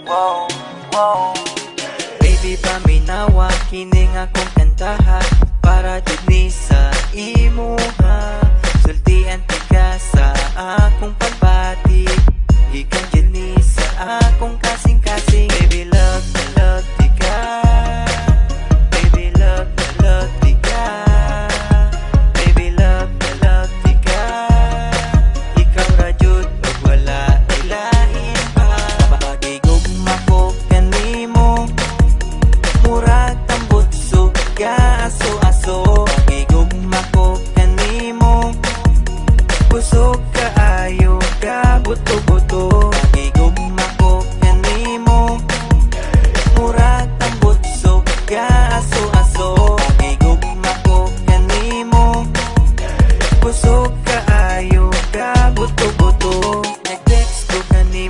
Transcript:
wow, wow. Baby, paminawa, kining akong kantaha para jud ni sa imuha. Sultian tiga sa akong pagbati, ikan jud ni sa akong kasing-kasing. Baby,